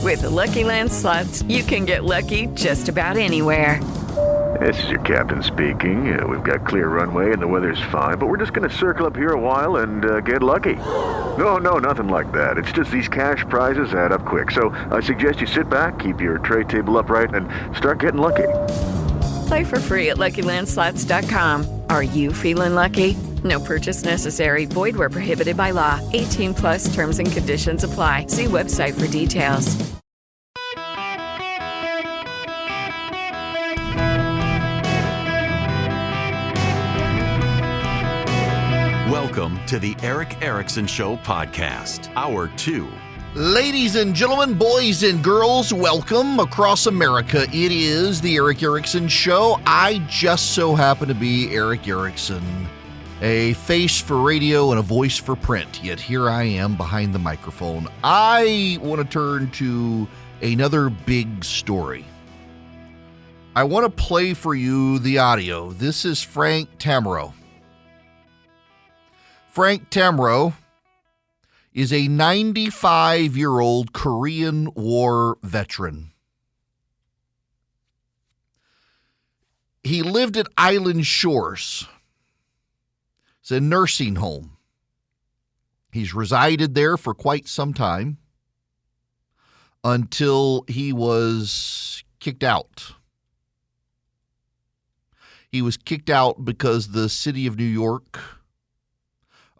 With the Lucky Land Slots, you can get lucky just about anywhere. This is your captain speaking. We've got clear runway and the weather's fine, but we're just going to circle up here a while and get lucky. No, nothing like that. It's just these cash prizes add up quick. So I suggest you sit back, keep your tray table upright, and start getting lucky. Play for free at LuckyLandSlots.com. Are you feeling lucky? No purchase necessary. Void where prohibited by law. 18 plus terms and conditions apply. See website for details. Welcome to the Eric Erickson Show podcast, Hour 2. Ladies and gentlemen, boys and girls, welcome across America. It is the Eric Erickson Show. I just so happen to be Eric Erickson, a face for radio and a voice for print, yet here I am behind the microphone. I want to turn to another big story. I want to play for you the audio. This is Frank Tamro. Frank Tamro is a 95-year-old Korean War veteran. He lived at Island Shores. It's a nursing home. He's resided there for quite some time until he was kicked out. He was kicked out because the city of New York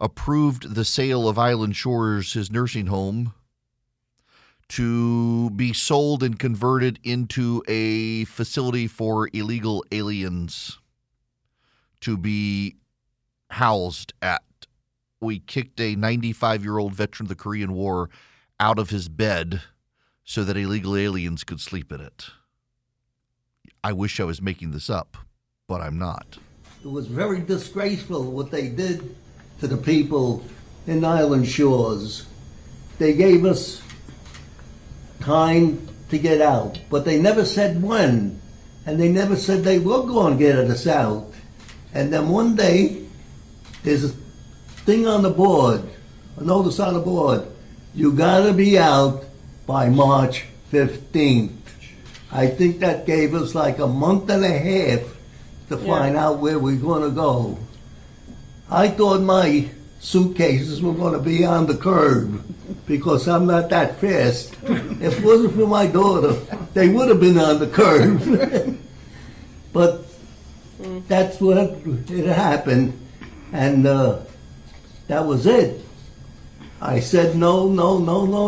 approved the sale of Island Shores, his nursing home, to be sold and converted into a facility for illegal aliens to be housed at. We kicked a 95-year-old veteran of the Korean War out of his bed so that illegal aliens could sleep in it. I wish I was making this up, but I'm not. It was very disgraceful what they did to the people in Island Shores. They gave us time to get out, but they never said when, and they never said they were going to get us out. And then one day, there's a thing on the board, a notice on the board, you gotta be out by March 15th. I think that gave us like a month and a half to find out where we're gonna go. I thought my suitcases were going to be on the curb because I'm not that fast. If it wasn't for my daughter, they would have been on the curb. But that's what it happened, and that was it. I said, no,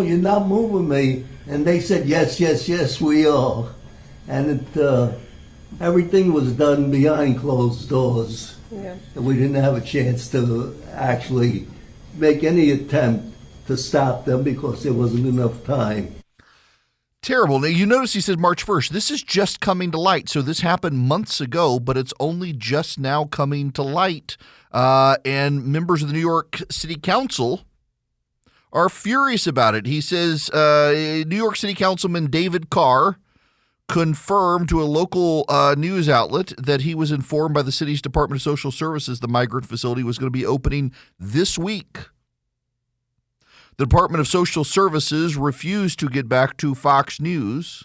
you're not moving me. And they said, yes, we are. And everything was done behind closed doors. Yeah. And we didn't have a chance to actually make any attempt to stop them because there wasn't enough time. Terrible. Now, you notice he said March 1st. This is just coming to light. So this happened months ago, but it's only just now coming to light. And members of the New York City Council are furious about it. He says New York City Councilman David Carr confirmed to a local news outlet that he was informed by the city's Department of Social Services the migrant facility was going to be opening this week. The Department of Social Services refused to get back to Fox News.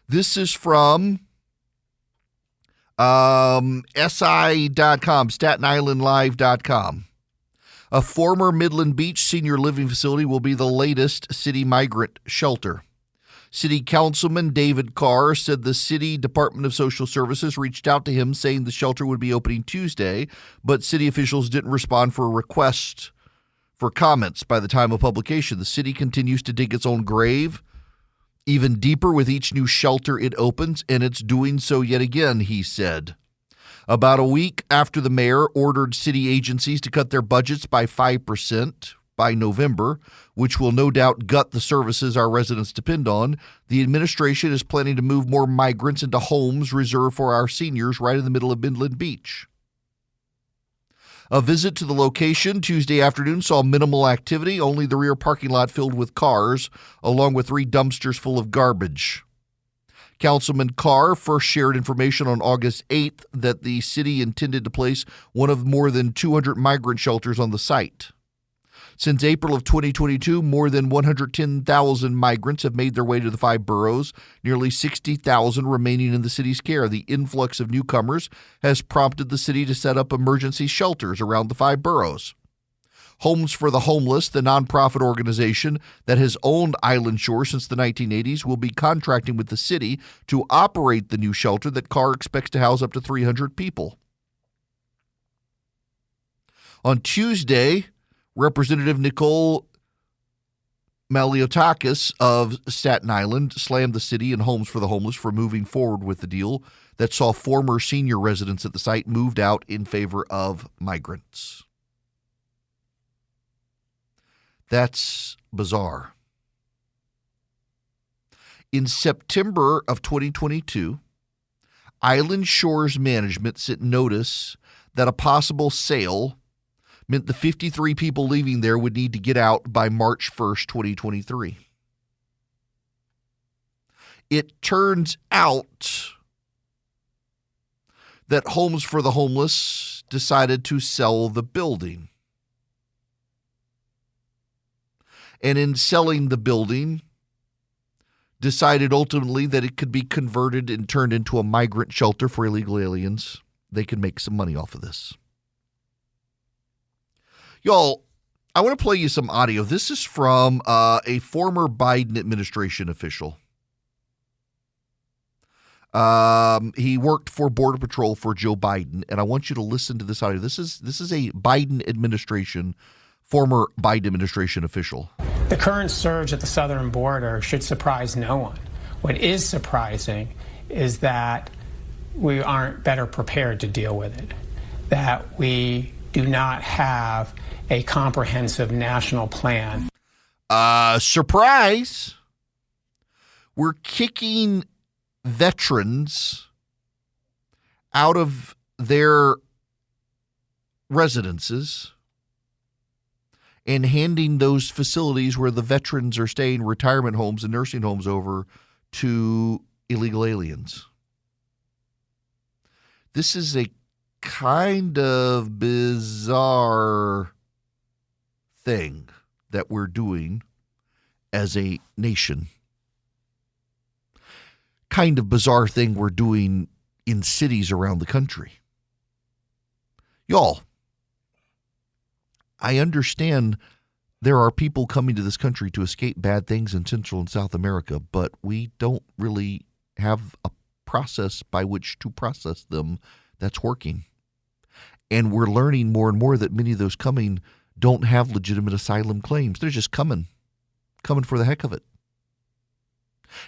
This is from SI.com, StatenIslandLive.com. A former Midland Beach senior living facility will be the latest city migrant shelter. City Councilman David Carr said the City Department of Social Services reached out to him saying the shelter would be opening Tuesday, but city officials didn't respond for a request for comments by the time of publication. The city continues to dig its own grave even deeper with each new shelter it opens, and it's doing so yet again, he said. About a week after the mayor ordered city agencies to cut their budgets by 5%, by November, which will no doubt gut the services our residents depend on, the administration is planning to move more migrants into homes reserved for our seniors right in the middle of Midland Beach. A visit to the location Tuesday afternoon saw minimal activity, only the rear parking lot filled with cars, along with 3 dumpsters full of garbage. Councilman Carr first shared information on August 8th that the city intended to place one of more than 200 migrant shelters on the site. Since April of 2022, more than 110,000 migrants have made their way to the 5 boroughs, nearly 60,000 remaining in the city's care. The influx of newcomers has prompted the city to set up emergency shelters around the 5 boroughs. Homes for the Homeless, the nonprofit organization that has owned Island Shore since the 1980s, will be contracting with the city to operate the new shelter that Carr expects to house up to 300 people. On Tuesday, Representative Nicole Maliotakis of Staten Island slammed the city and Homes for the Homeless for moving forward with the deal that saw former senior residents at the site moved out in favor of migrants. That's bizarre. In September of 2022, Island Shore's management sent notice that a possible sale meant the 53 people leaving there would need to get out by March 1st, 2023. It turns out that Homes for the Homeless decided to sell the building. And in selling the building, decided ultimately that it could be converted and turned into a migrant shelter for illegal aliens. They could make some money off of this. Y'all, I want to play you some audio. This is from a former Biden administration official. He worked for Border Patrol for Joe Biden, and I want you to listen to this audio. This is a Biden administration, former Biden administration official. The current surge at the southern border should surprise no one. What is surprising is that we aren't better prepared to deal with it, that we do not have a comprehensive national plan. Surprise! We're kicking veterans out of their residences and handing those facilities where the veterans are staying, retirement homes and nursing homes, over to illegal aliens. This is a kind of bizarre thing that we're doing as a nation. Kind of bizarre thing we're doing in cities around the country. Y'all, I understand there are people coming to this country to escape bad things in Central and South America, but we don't really have a process by which to process them that's working. And we're learning more and more that many of those coming don't have legitimate asylum claims. They're just coming for the heck of it.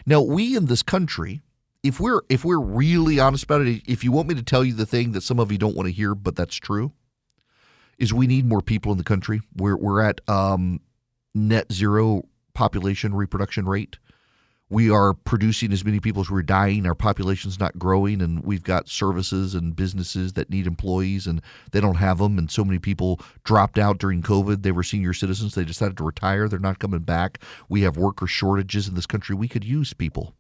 Now, we in this country, if we're really honest about it, if you want me to tell you the thing that some of you don't want to hear, but that's true, is we need more people in the country. We're at net zero population reproduction rate. We are producing as many people as we're dying. Our population's not growing, and we've got services and businesses that need employees, and they don't have them. And so many people dropped out during COVID. They were senior citizens. They decided to retire. They're not coming back. We have worker shortages in this country. We could use people,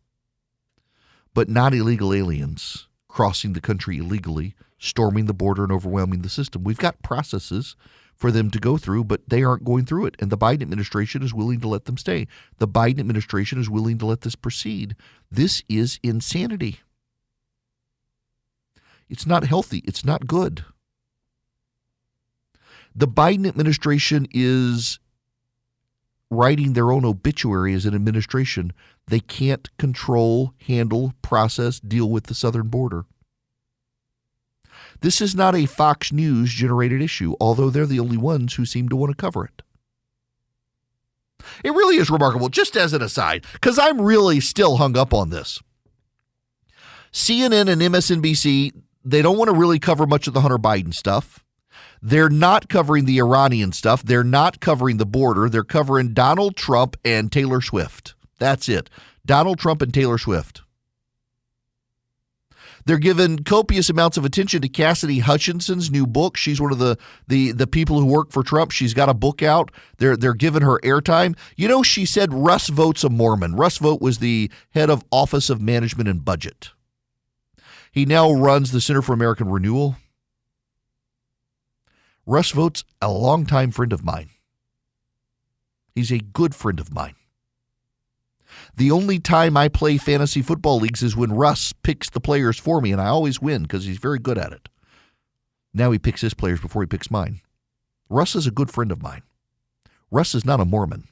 but not illegal aliens crossing the country illegally, storming the border and overwhelming the system. We've got processes for them to go through, but they aren't going through it. And the Biden administration is willing to let them stay. The Biden administration is willing to let this proceed. This is insanity. It's not healthy. It's not good. The Biden administration is writing their own obituary as an administration. They can't control, handle, process, deal with the southern border. This is not a Fox News generated issue, although they're the only ones who seem to want to cover it. It really is remarkable, just as an aside, because I'm really still hung up on this. CNN and MSNBC, they don't want to really cover much of the Hunter Biden stuff. They're not covering the Iranian stuff. They're not covering the border. They're covering Donald Trump and Taylor Swift. That's it. Donald Trump and Taylor Swift. They're giving copious amounts of attention to Cassidy Hutchinson's new book. She's one of the people who work for Trump. She's got a book out. They're giving her airtime. You know, she said Russ Vogt's a Mormon. Russ Vogt was the head of Office of Management and Budget. He now runs the Center for American Renewal. Russ Vogt's a longtime friend of mine. He's a good friend of mine. The only time I play fantasy football leagues is when Russ picks the players for me, and I always win because he's very good at it. Now he picks his players before he picks mine. Russ is a good friend of mine. Russ is not a Mormon.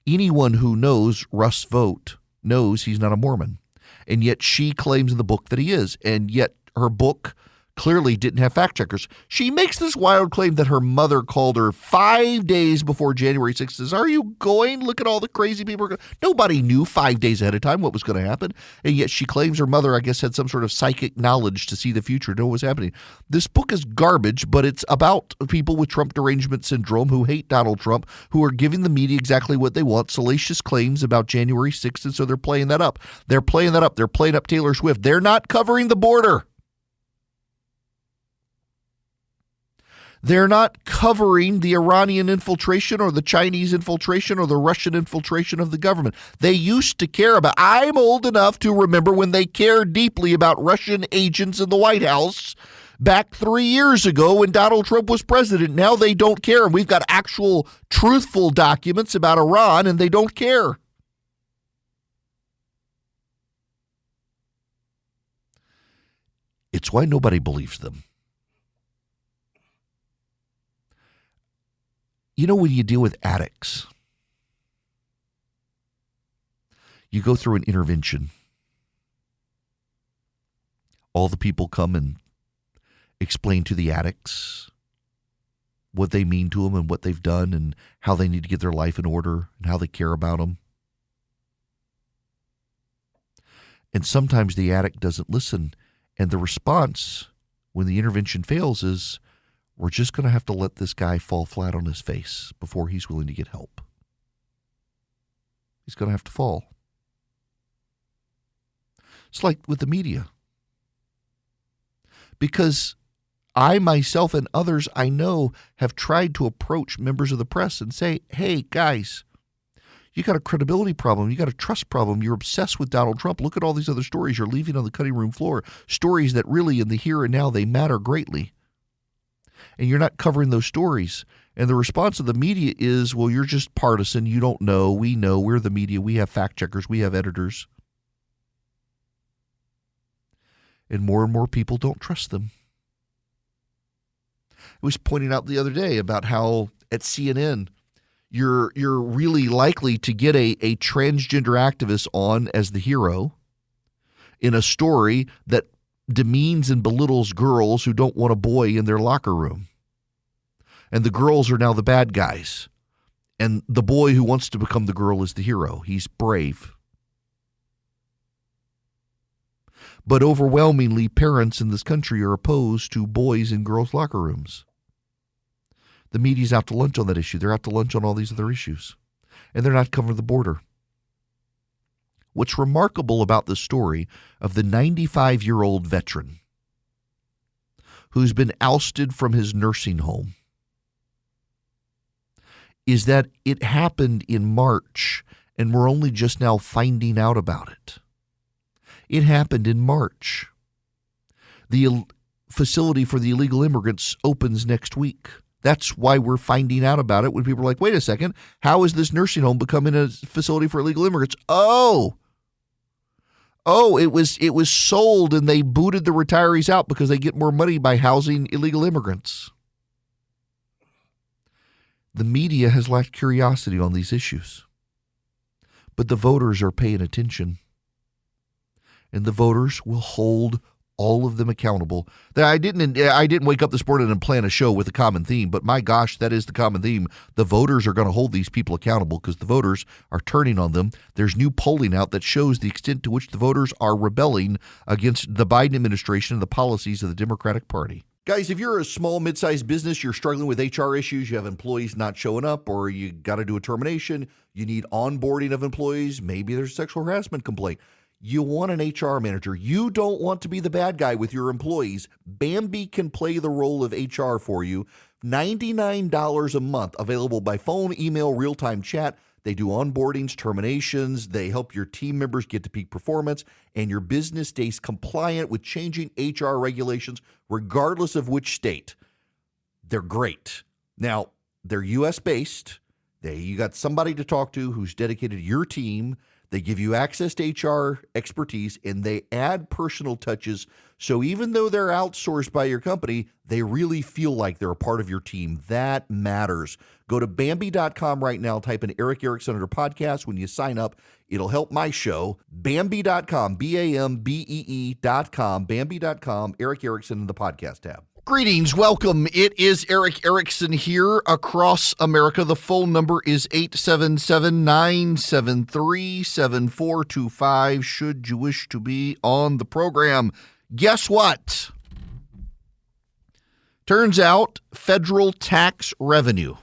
Anyone who knows Russ Vogt knows he's not a Mormon. And yet she claims in the book that he is. And yet her book clearly didn't have fact checkers. She makes this wild claim that her mother called her 5 days before January 6th. Says, are you going? Look at all the crazy people. Nobody knew 5 days ahead of time what was going to happen. And yet she claims her mother, I guess, had some sort of psychic knowledge to see the future, know what was happening. This book is garbage, but it's about people with Trump derangement syndrome who hate Donald Trump, who are giving the media exactly what they want, salacious claims about January 6th, and so they're playing that up. They're playing that up. They're playing up Taylor Swift. They're not covering the border. They're not covering the Iranian infiltration or the Chinese infiltration or the Russian infiltration of the government. They used to care about. I'm old enough to remember when they cared deeply about Russian agents in the White House back 3 years ago when Donald Trump was president. Now they don't care. And we've got actual truthful documents about Iran, and they don't care. It's why nobody believes them. You know, when you deal with addicts, you go through an intervention. All the people come and explain to the addicts what they mean to them and what they've done and how they need to get their life in order and how they care about them. And sometimes the addict doesn't listen. And the response when the intervention fails is, we're just going to have to let this guy fall flat on his face before he's willing to get help. He's going to have to fall. It's like with the media. Because I myself and others I know have tried to approach members of the press and say, hey, guys, you got a credibility problem. You got a trust problem. You're obsessed with Donald Trump. Look at all these other stories you're leaving on the cutting room floor. Stories that really in the here and now, they matter greatly. And you're not covering those stories. And the response of the media is, well, you're just partisan. You don't know. We know. We're the media. We have fact checkers. We have editors. And more people don't trust them. I was pointing out the other day about how at CNN, you're really likely to get a transgender activist on as the hero in a story that demeans and belittles girls who don't want a boy in their locker room. And the girls are now the bad guys. And the boy who wants to become the girl is the hero. He's brave. But overwhelmingly, parents in this country are opposed to boys in girls' locker rooms. The media's out to lunch on that issue. They're out to lunch on all these other issues. And they're not covering the border. What's remarkable about the story of the 95-year-old veteran who's been ousted from his nursing home is that it happened in March, and we're only just now finding out about it. It happened in March. The facility for the illegal immigrants opens next week. That's why we're finding out about it when people are like, wait a second, how is this nursing home becoming a facility for illegal immigrants? Oh, it was sold and they booted the retirees out because they get more money by housing illegal immigrants. The media has lacked curiosity on these issues. But the voters are paying attention. And the voters will hold all of them accountable. I didn't wake up this morning and plan a show with a common theme, but my gosh, that is the common theme. The voters are going to hold these people accountable because the voters are turning on them. There's new polling out that shows the extent to which the voters are rebelling against the Biden administration and the policies of the Democratic Party. Guys, if you're a small, mid-sized business, you're struggling with HR issues, you have employees not showing up, or you got to do a termination, you need onboarding of employees, maybe there's a sexual harassment complaint. You want an HR manager. You don't want to be the bad guy with your employees. Bambee can play the role of HR for you. $99 a month, available by phone, email, real-time chat. They do onboardings, terminations. They help your team members get to peak performance, and your business stays compliant with changing HR regulations, regardless of which state. They're great. Now, they're U.S.-based. You got somebody to talk to who's dedicated to your team. They give you access to HR expertise, and they add personal touches. So even though they're outsourced by your company, they really feel like they're a part of your team. That matters. Go to Bambi.com right now. Type in Eric Erickson under podcast. When you sign up, it'll help my show. Bambi.com, Bambee.com, Bambi.com, Eric Erickson in the podcast tab. Greetings. Welcome. It is Eric Erickson here across America. The phone number is 877-973-7425 should you wish to be on the program. Guess what? Turns out federal tax revenue,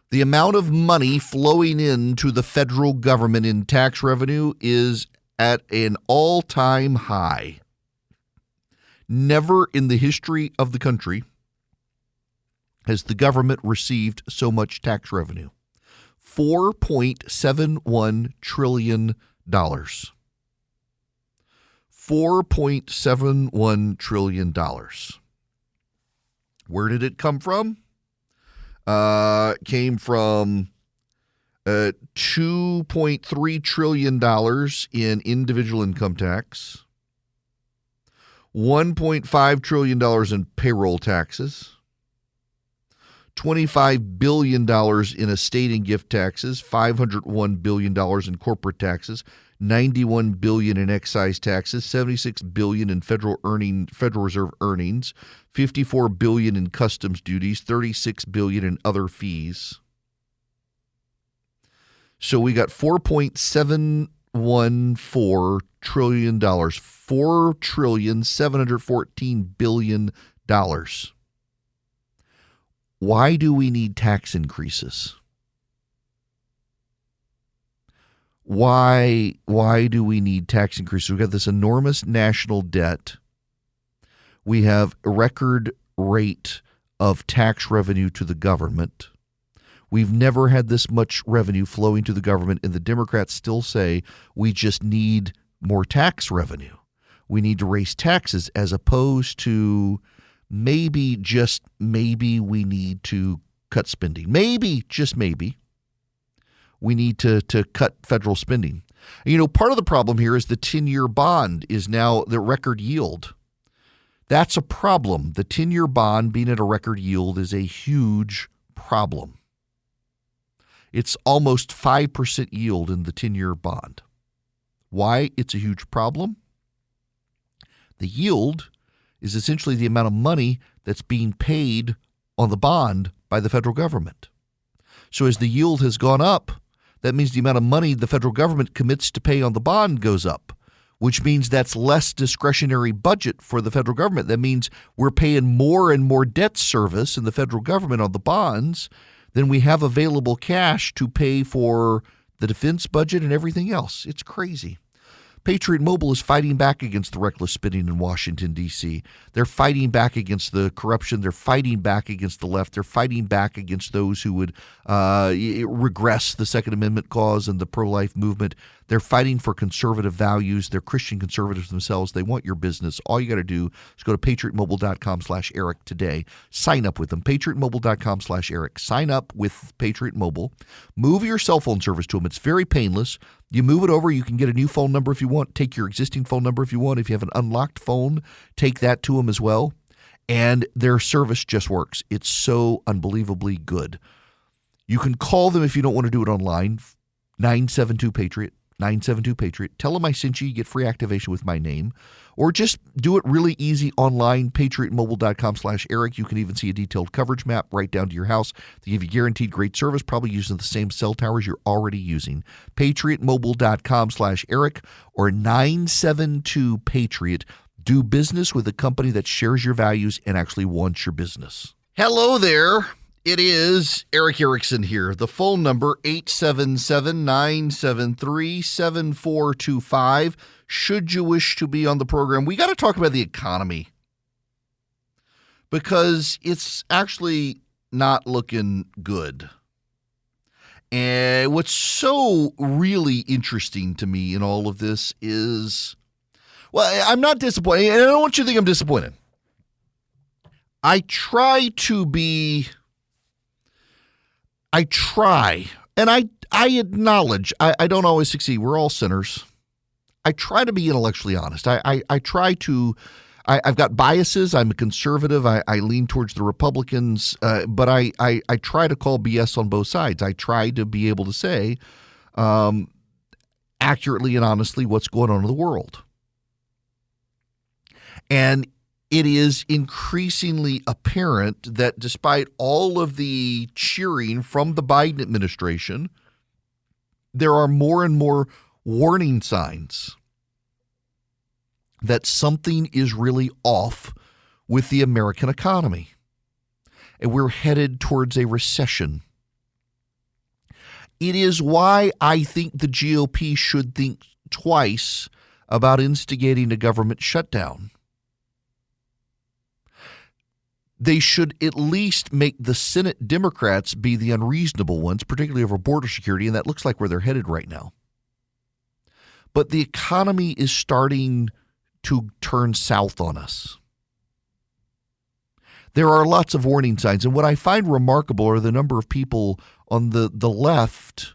the amount of money flowing into the federal government in tax revenue, is at an all-time high. Never in the history of the country has the government received so much tax revenue. $4.71 trillion. $4.71 trillion. Where did it come from? It came from $2.3 trillion in individual income tax, $1.5 trillion in payroll taxes, $25 billion in estate and gift taxes, $501 billion in corporate taxes, $91 billion in excise taxes, $76 billion in Federal Reserve earnings, $54 billion in customs duties, $36 billion in other fees. So we got $4.714 trillion, $4.714 billion. Why do we need tax increases? Why do we need tax increases? We've got this enormous national debt. We have a record rate of tax revenue to the government. We've never had this much revenue flowing to the government, and the Democrats still say we just need more tax revenue. We need to raise taxes, as opposed to maybe, just maybe, we need to cut spending. Maybe, just maybe, we need to cut federal spending. You know, part of the problem here is the 10-year bond is now the record yield. That's a problem. The 10-year bond being at a record yield is a huge problem. It's almost 5% yield in the 10-year bond. Why it's a huge problem? The yield is essentially the amount of money that's being paid on the bond by the federal government. So as the yield has gone up, that means the amount of money the federal government commits to pay on the bond goes up, which means that's less discretionary budget for the federal government. That means we're paying more and more debt service in the federal government on the bonds than we have available cash to pay for the defense budget and everything else. It's crazy. Patriot Mobile is fighting back against the reckless spending in Washington, D.C. They're fighting back against the corruption. They're fighting back against the left. They're fighting back against those who would regress the Second Amendment cause and the pro-life movement. They're fighting for conservative values. They're Christian conservatives themselves. They want your business. All you got to do is go to patriotmobile.com/Eric today. Sign up with them. patriotmobile.com/Eric. Sign up with Patriot Mobile. Move your cell phone service to them. It's very painless. You move it over. You can get a new phone number if you want. Take your existing phone number if you want. If you have an unlocked phone, take that to them as well. And their service just works. It's so unbelievably good. You can call them if you don't want to do it online. 972-PATRIOT. 972-PATRIOT. Tell them I sent you. You get free activation with my name. Or just do it really easy online, patriotmobile.com/Eric. You can even see a detailed coverage map right down to your house. They give you guaranteed great service, probably using the same cell towers you're already using. patriotmobile.com/Eric or 972-PATRIOT. Do business with a company that shares your values and actually wants your business. Hello there. It is Eric Erickson here. The phone number, 877-973-7425. Should you wish to be on the program, we got to talk about the economy because it's actually not looking good. And what's so really interesting to me in all of this is, well, I'm not disappointed, and I don't want you to think I'm disappointed. I try to be I try, and I acknowledge I don't always succeed. We're all sinners. I try to be intellectually honest. I try to. I've got biases. I'm a conservative. I lean towards the Republicans, but I try to call BS on both sides. I try to be able to say accurately and honestly what's going on in the world. And it is increasingly apparent that despite all of the cheering from the Biden administration, there are more and more warning signs that something is really off with the American economy, and we're headed towards a recession. It is why I think the GOP should think twice about instigating a government shutdown. They should at least make the Senate Democrats be the unreasonable ones, particularly over border security, and that looks like where they're headed right now. But the economy is starting to turn south on us. There are lots of warning signs, and what I find remarkable are the number of people on the left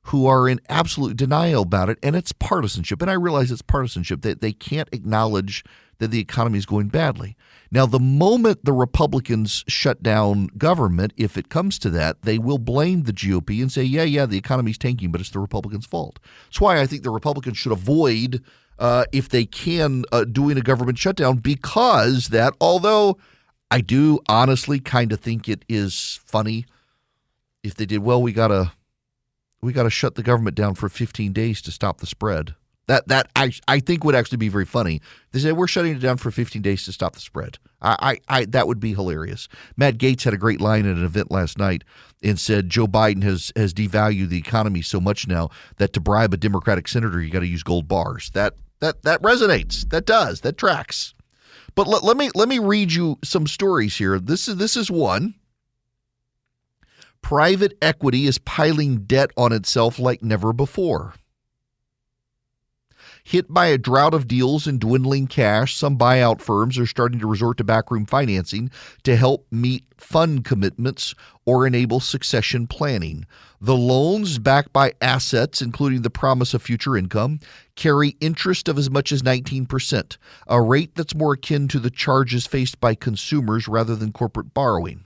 who are in absolute denial about it, and it's partisanship. And I realize it's partisanship, that they can't acknowledge that the economy is going badly. Now, the moment the Republicans shut down government, if it comes to that, they will blame the GOP and say, yeah, the economy's tanking, but it's the Republicans' fault. That's why I think the Republicans should avoid, if they can, doing a government shutdown, because that, although I do honestly kind of think it is funny if they did, well, we gotta shut the government down for 15 days to stop the spread. That I think would actually be very funny. They say we're shutting it down for 15 days to stop the spread. I that would be hilarious. Matt Gaetz had a great line at an event last night and said Joe Biden has devalued the economy so much now that to bribe a Democratic senator you got to use gold bars. That resonates. That tracks. But let me read you some stories here. This is one. Private equity is piling debt on itself like never before. Hit by a drought of deals and dwindling cash, some buyout firms are starting to resort to backroom financing to help meet fund commitments or enable succession planning. The loans, backed by assets, including the promise of future income, carry interest of as much as 19%, a rate that's more akin to the charges faced by consumers rather than corporate borrowing.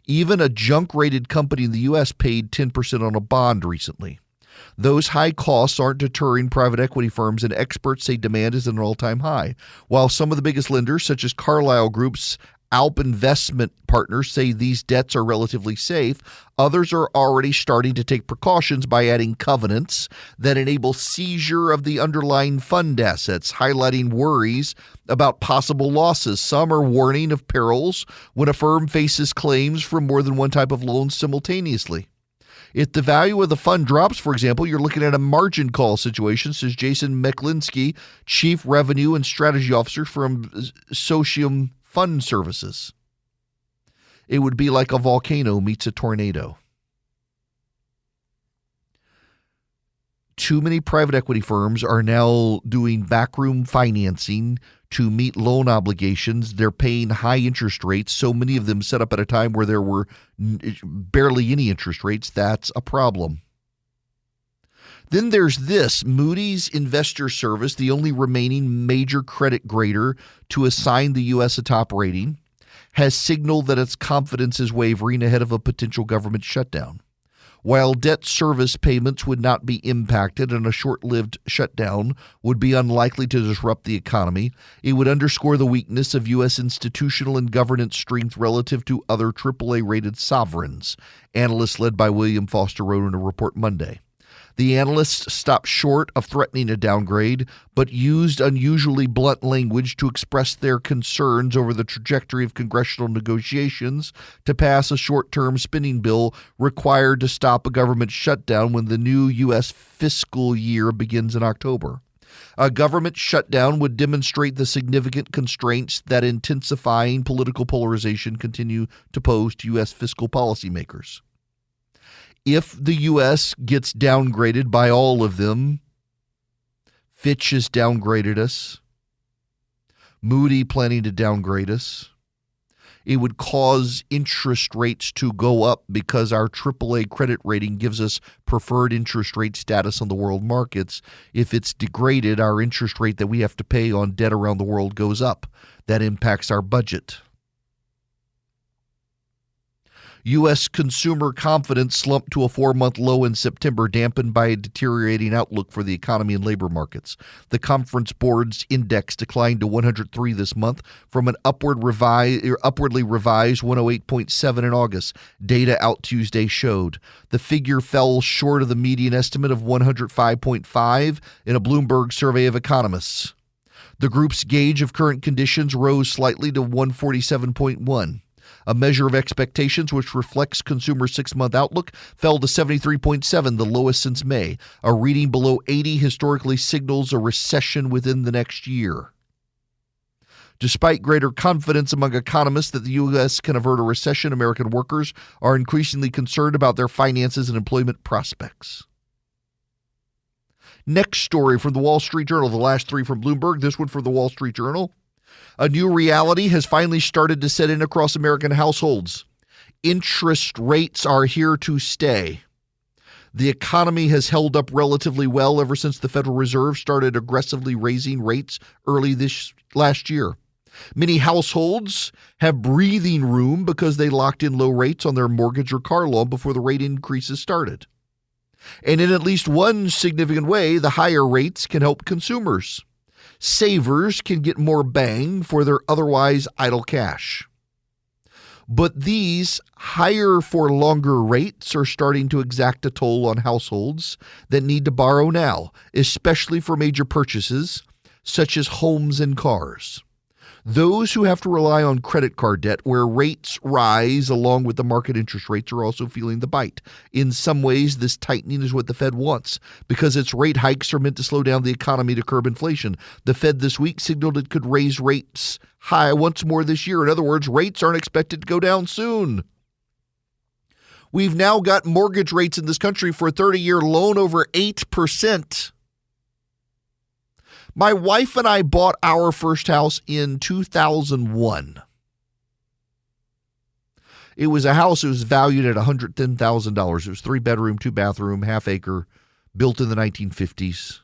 Even a junk-rated company in the U.S. paid 10% on a bond recently. Those high costs aren't deterring private equity firms, and experts say demand is at an all-time high. While some of the biggest lenders, such as Carlyle Group's Alp Investment Partners, say these debts are relatively safe, others are already starting to take precautions by adding covenants that enable seizure of the underlying fund assets, highlighting worries about possible losses. Some are warning of perils when a firm faces claims from more than one type of loan simultaneously. If the value of the fund drops, for example, you're looking at a margin call situation, says Jason Meklinski, Chief Revenue and Strategy Officer from Socium Fund Services. It would be like a volcano meets a tornado. Too many private equity firms are now doing backroom financing to meet loan obligations. They're paying high interest rates. So many of them set up at a time where there were barely any interest rates. That's a problem. Then there's this. Moody's Investor Service, the only remaining major credit grader to assign the U.S. a top rating, has signaled that its confidence is wavering ahead of a potential government shutdown. While debt service payments would not be impacted and a short-lived shutdown would be unlikely to disrupt the economy, it would underscore the weakness of U.S. institutional and governance strength relative to other AAA-rated sovereigns, analysts led by William Foster wrote in a report Monday. The analysts stopped short of threatening a downgrade, but used unusually blunt language to express their concerns over the trajectory of congressional negotiations to pass a short-term spending bill required to stop a government shutdown when the new U.S. fiscal year begins in October. A government shutdown would demonstrate the significant constraints that intensifying political polarization continue to pose to U.S. fiscal policymakers. If the U.S. gets downgraded by all of them, Fitch has downgraded us, Moody planning to downgrade us, it would cause interest rates to go up because our AAA credit rating gives us preferred interest rate status on the world markets. If it's degraded, our interest rate that we have to pay on debt around the world goes up. That impacts our budget. U.S. consumer confidence slumped to a 4-month low in September, dampened by a deteriorating outlook for the economy and labor markets. The Conference Board's index declined to 103 this month from an upwardly revised 108.7 in August. Data out Tuesday showed. The figure fell short of the median estimate of 105.5 in a Bloomberg survey of economists. The group's gauge of current conditions rose slightly to 147.1. A measure of expectations, which reflects consumer 6-month outlook, fell to 73.7, the lowest since May. A reading below 80 historically signals a recession within the next year. Despite greater confidence among economists that the U.S. can avert a recession, American workers are increasingly concerned about their finances and employment prospects. Next story from the Wall Street Journal, the last 3 from Bloomberg, this one from the Wall Street Journal. A new reality has finally started to set in across American households. Interest rates are here to stay. The economy has held up relatively well ever since the Federal Reserve started aggressively raising rates early this last year. Many households have breathing room because they locked in low rates on their mortgage or car loan before the rate increases started. And in at least one significant way, the higher rates can help consumers. Savers can get more bang for their otherwise idle cash. But these higher for longer rates are starting to exact a toll on households that need to borrow now, especially for major purchases such as homes and cars. Those who have to rely on credit card debt, where rates rise along with the market interest rates, are also feeling the bite. In some ways, this tightening is what the Fed wants because its rate hikes are meant to slow down the economy to curb inflation. The Fed this week signaled it could raise rates high once more this year. In other words, rates aren't expected to go down soon. We've now got mortgage rates in this country for a 30-year loan over 8%. My wife and I bought our first house in 2001. It was a house that was valued at $110,000. It was 3-bedroom, 2-bathroom, half-acre, built in the 1950s.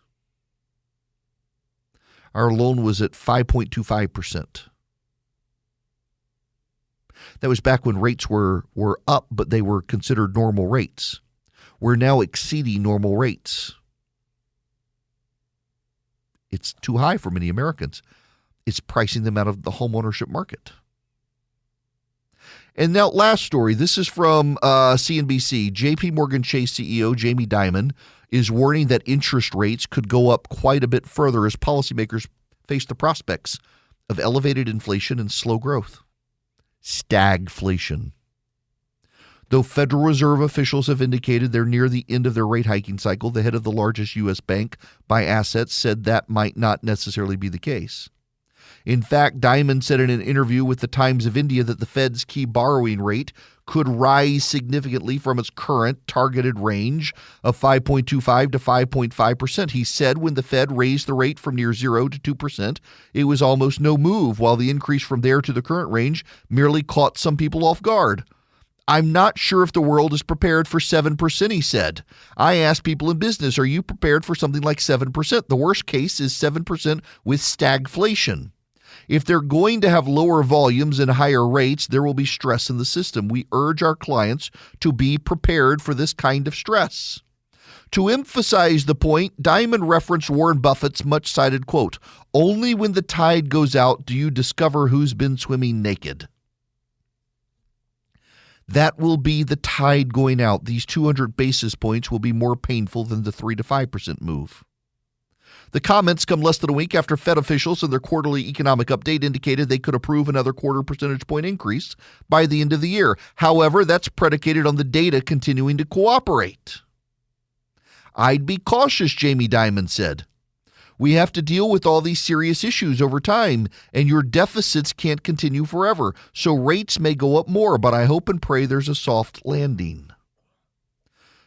Our loan was at 5.25%. That was back when rates were up, but they were considered normal rates. We're now exceeding normal rates. It's too high for many Americans. It's pricing them out of the homeownership market. And now, last story. This is from CNBC. J.P. Morgan Chase CEO Jamie Dimon is warning that interest rates could go up quite a bit further as policymakers face the prospects of elevated inflation and slow growth. Stagflation. Though Federal Reserve officials have indicated they're near the end of their rate hiking cycle, the head of the largest U.S. bank by assets said that might not necessarily be the case. In fact, Dimon said in an interview with the Times of India that the Fed's key borrowing rate could rise significantly from its current targeted range of 5.25 to 5.5%. He said when the Fed raised the rate from near 0 to 2%, it was almost no move, while the increase from there to the current range merely caught some people off guard. I'm not sure if the world is prepared for 7%, he said. I asked people in business, are you prepared for something like 7%? The worst case is 7% with stagflation. If they're going to have lower volumes and higher rates, there will be stress in the system. We urge our clients to be prepared for this kind of stress. To emphasize the point, Dimon referenced Warren Buffett's much-cited quote, "Only when the tide goes out do you discover who's been swimming naked." That will be the tide going out. These 200 basis points will be more painful than the 3 to 5% move. The comments come less than a week after Fed officials in their quarterly economic update indicated they could approve another quarter percentage point increase by the end of the year. However, that's predicated on the data continuing to cooperate. I'd be cautious, Jamie Dimon said. We have to deal with all these serious issues over time, and your deficits can't continue forever. So rates may go up more, but I hope and pray there's a soft landing.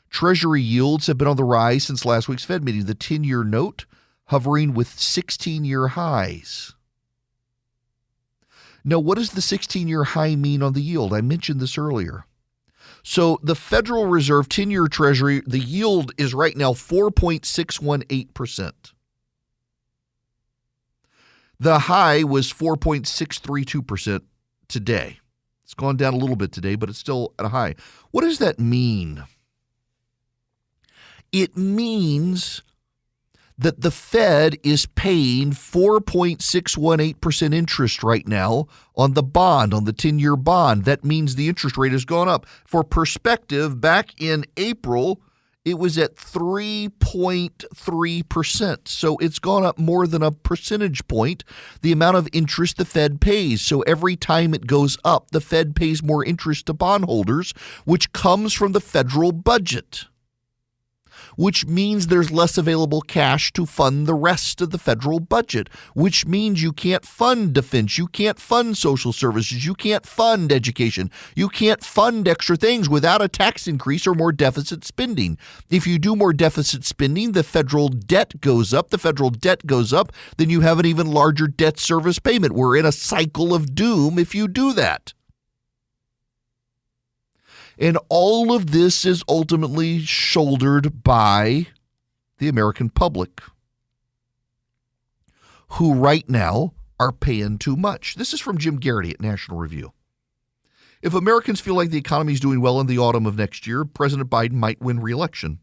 Treasury yields have been on the rise since last week's Fed meeting. The 10-year note hovering with 16-year highs. Now, what does the 16-year high mean on the yield? I mentioned this earlier. So the Federal Reserve 10-year Treasury, the yield is right now 4.618%. The high was 4.632% today. It's gone down a little bit today, but it's still at a high. What does that mean? It means that the Fed is paying 4.618% interest right now on the bond, on the 10-year bond. That means the interest rate has gone up. For perspective, back in April, it was at 3.3%. So it's gone up more than a percentage point, the amount of interest the Fed pays. So every time it goes up, the Fed pays more interest to bondholders, which comes from the federal budget, which means there's less available cash to fund the rest of the federal budget, which means you can't fund defense, you can't fund social services, you can't fund education, you can't fund extra things without a tax increase or more deficit spending. If you do more deficit spending, the federal debt goes up. The federal debt goes up, then you have an even larger debt service payment. We're in a cycle of doom if you do that. And all of this is ultimately shouldered by the American public, who right now are paying too much. This is from Jim Garrity at National Review. If Americans feel like the economy is doing well in the autumn of next year, President Biden might win re-election.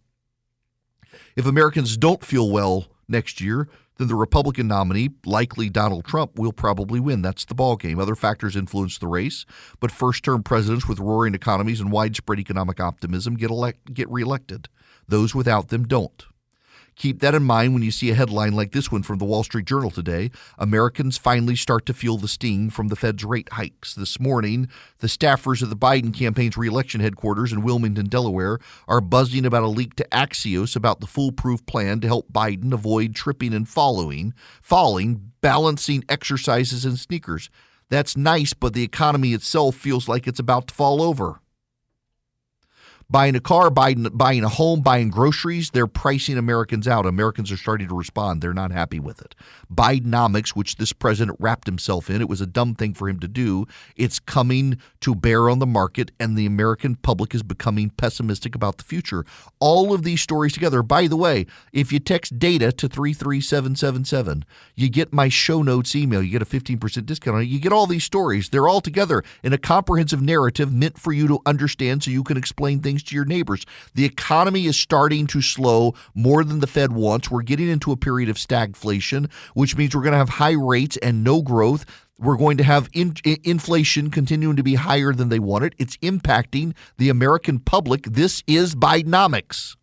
If Americans don't feel well next year, then the Republican nominee, likely Donald Trump, will probably win. That's the ballgame. Other factors influence the race, but first-term presidents with roaring economies and widespread economic optimism get reelected. Those without them don't. Keep that in mind when you see a headline like this one from the Wall Street Journal today. Americans finally start to feel the sting from the Fed's rate hikes. This morning, the staffers of the Biden campaign's re-election headquarters in Wilmington, Delaware, are buzzing about a leak to Axios about the foolproof plan to help Biden avoid tripping and falling, balancing exercises and sneakers. That's nice, but the economy itself feels like it's about to fall over. Buying a car, buying a home, buying groceries, they're pricing Americans out. Americans are starting to respond. They're not happy with it. Bidenomics, which this president wrapped himself in, it was a dumb thing for him to do. It's coming to bear on the market, and the American public is becoming pessimistic about the future. All of these stories together. By the way, if you text DATA to 33777, you get my show notes email. You get a 15% discount on it. You get all these stories. They're all together in a comprehensive narrative meant for you to understand so you can explain things to your neighbors. The economy is starting to slow more than the Fed wants. We're getting into a period of stagflation, which means we're going to have high rates and no growth. We're going to have inflation continuing to be higher than they wanted. It's impacting the American public. This is Bidenomics.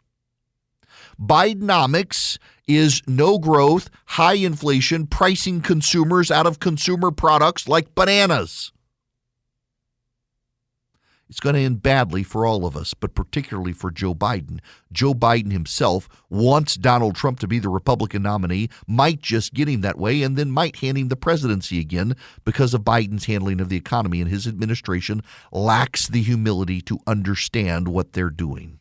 Bidenomics is no growth, high inflation, pricing consumers out of consumer products like bananas. It's going to end badly for all of us, but particularly for Joe Biden. Joe Biden himself wants Donald Trump to be the Republican nominee, might just get him that way, and then might hand him the presidency again because of Biden's handling of the economy, and his administration lacks the humility to understand what they're doing.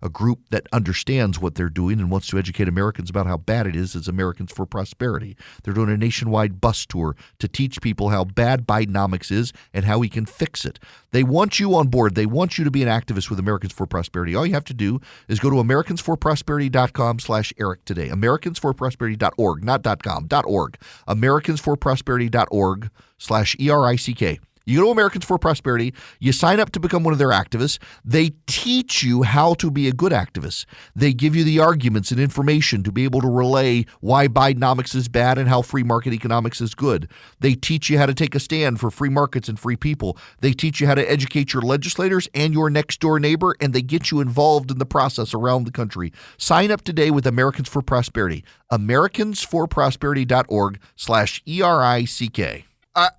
A group that understands what they're doing and wants to educate Americans about how bad it is Americans for Prosperity. They're doing a nationwide bus tour to teach people how bad Bidenomics is and how we can fix it. They want you on board. They want you to be an activist with Americans for Prosperity. All you have to do is go to americansforprosperity.com/Eric today. Americansforprosperity.org, not .com, .org. Americansforprosperity.org/ERICK. You go to Americans for Prosperity, you sign up to become one of their activists. They teach you how to be a good activist. They give you the arguments and information to be able to relay why Bidenomics is bad and how free market economics is good. They teach you how to take a stand for free markets and free people. They teach you how to educate your legislators and your next door neighbor, and they get you involved in the process around the country. Sign up today with Americans for Prosperity. Americansforprosperity.org/ERICK.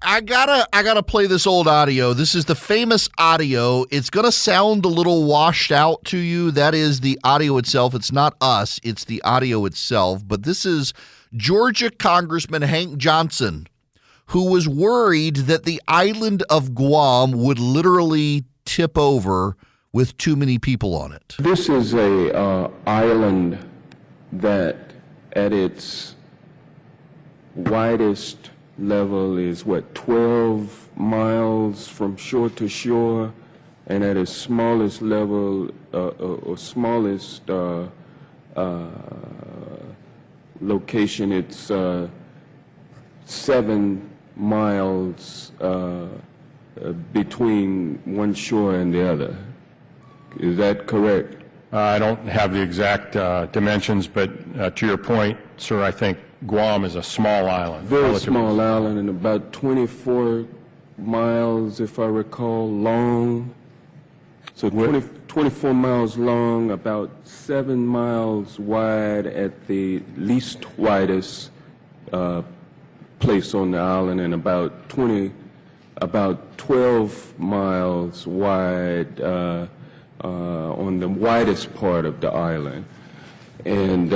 I gotta play this old audio. This is the famous audio. It's gonna sound a little washed out to you. That is the audio itself. It's not us. It's the audio itself. But this is Georgia Congressman Hank Johnson, who was worried that the island of Guam would literally tip over with too many people on it. This is a island that at its widest level is, 12 miles from shore to shore, and at its smallest level, or smallest location, it's 7 miles between one shore and the other. Is that correct? I don't have the exact dimensions, but to your point, sir, I think Guam is a small island. Very small island, and about 24 miles, if I recall, long. So 24 miles long, about 7 miles wide at the least widest place on the island, and about 12 miles wide on the widest part of the island. And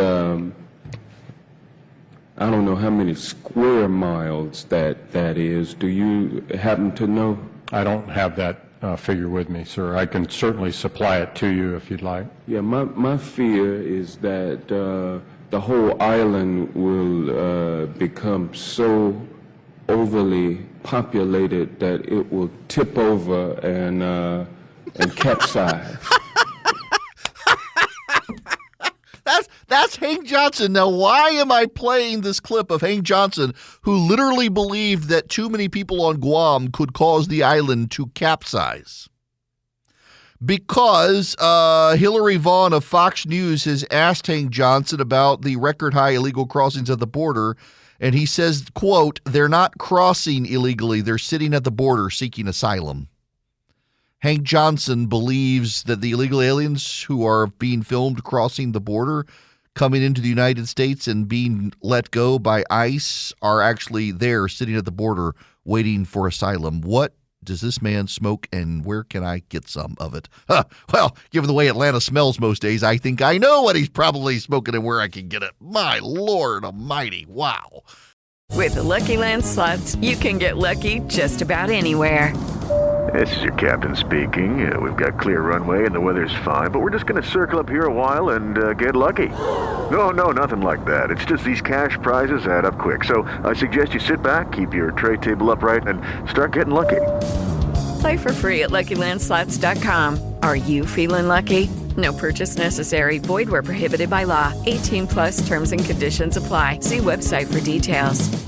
I don't know how many square miles that is. Do you happen to know? I don't have that figure with me, sir. I can certainly supply it to you if you'd like. Yeah, my fear is that the whole island will become so overly populated that it will tip over and capsize. That's Hank Johnson. Now, why am I playing this clip of Hank Johnson, who literally believed that too many people on Guam could cause the island to capsize? Because Hillary Vaughn of Fox News has asked Hank Johnson about the record-high illegal crossings at the border, and he says, quote, "They're not crossing illegally. They're sitting at the border seeking asylum." Hank Johnson believes that the illegal aliens who are being filmed crossing the border, coming into the United States and being let go by ICE, are actually there sitting at the border waiting for asylum. What does this man smoke, and where can I get some of it? Well, given the way Atlanta smells most days, I think I know what he's probably smoking and where I can get it. My Lord almighty, wow. With the Lucky Land Slots, you can get lucky just about anywhere. This is your captain speaking. We've got clear runway and the weather's fine, but we're just going to circle up here a while and get lucky. No, nothing like that. It's just these cash prizes add up quick. So I suggest you sit back, keep your tray table upright, and start getting lucky. Play for free at LuckyLandSlots.com. Are you feeling lucky? No purchase necessary. Void where prohibited by law. 18+ terms and conditions apply. See website for details.